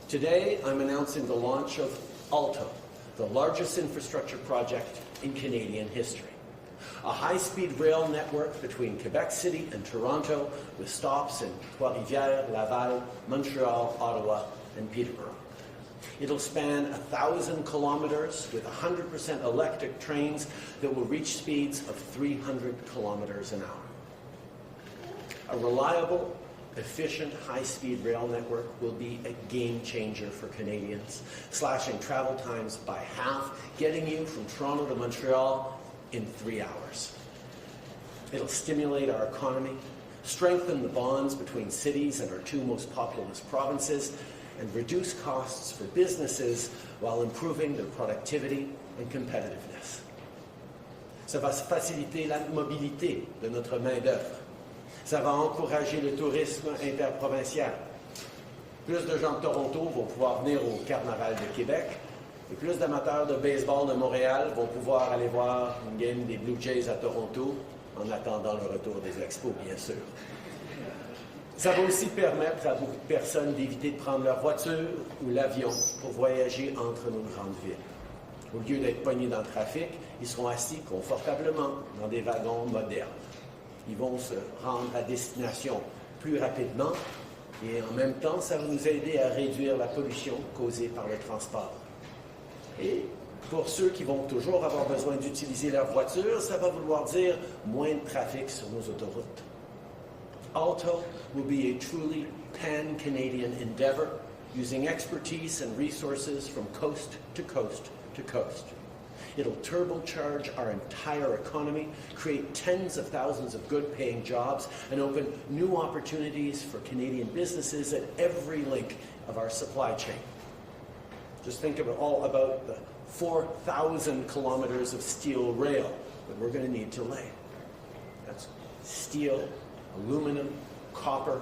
Today, I'm announcing the launch of ALTO, the largest infrastructure project in Canadian history. A high-speed rail network between Quebec City and Toronto with stops in Trois-Rivières, Laval, Montreal, Ottawa, and Peterborough. It'll span 1,000 kilometers with 100% electric trains that will reach speeds of 300 kilometers an hour. A reliable, efficient, high-speed rail network will be a game changer for Canadians, slashing travel times by half, getting you from Toronto to Montreal in 3 hours. It'll stimulate our economy, strengthen the bonds between cities and our two most populous provinces, and reduce costs for businesses while improving their productivity and competitiveness. Ça va faciliter la mobilité de notre main-d'œuvre. Ça va encourager le tourisme interprovincial. Plus de gens de Toronto vont pouvoir venir au Carnaval de Québec et plus d'amateurs de baseball de Montréal vont pouvoir aller voir une game des Blue Jays à Toronto en attendant le retour des Expos, bien sûr. Ça va aussi permettre à beaucoup de personnes d'éviter de prendre leur voiture ou l'avion pour voyager entre nos grandes villes. Au lieu d'être pognés dans le trafic, ils seront assis confortablement dans des wagons modernes. Ils vont se rendre à destination plus rapidement et en même temps, ça va nous aider à réduire la pollution causée par le transport. Et pour ceux qui vont toujours avoir besoin d'utiliser leur voiture, ça va vouloir dire moins de trafic sur nos autoroutes. ALTO will be a truly pan-Canadian endeavor, using expertise and resources from coast to coast to coast. It'll turbocharge our entire economy, create tens of thousands of good-paying jobs, and open new opportunities for Canadian businesses at every link of our supply chain. Just think about the 4,000 kilometers of steel rail that we're going to need to lay. That's steel, aluminum, copper,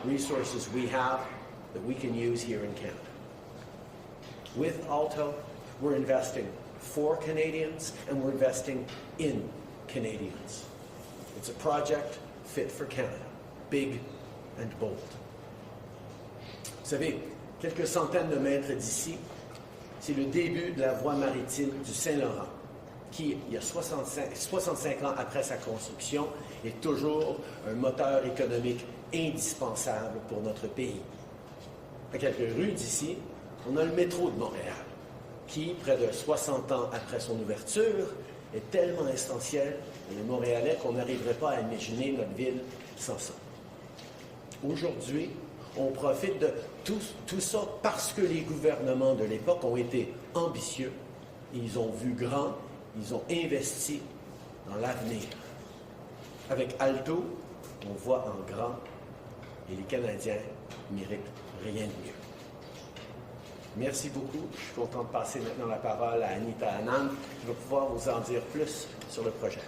resources we have that we can use here in Canada. With ALTO, we're investing for Canadians and we're investing in Canadians. It's a project fit for Canada, big and bold. Vous savez, quelques centaines de mètres d'ici, c'est le début de la voie maritime du Saint-Laurent, qui, il y a 65 ans après sa construction, est toujours un moteur économique indispensable pour notre pays. À quelques rues d'ici, on a le métro de Montréal, qui, près de 60 ans après son ouverture, est tellement essentiel pour les Montréalais qu'on n'arriverait pas à imaginer notre ville sans ça. Aujourd'hui, on profite de tout ça parce que les gouvernements de l'époque ont été ambitieux, ils ont vu grand, ils ont investi dans l'avenir. Avec ALTO, on voit en grand et les Canadiens méritent rien de mieux. Merci beaucoup. Je suis content de passer maintenant la parole à Anita Anand qui va pouvoir vous en dire plus sur le projet.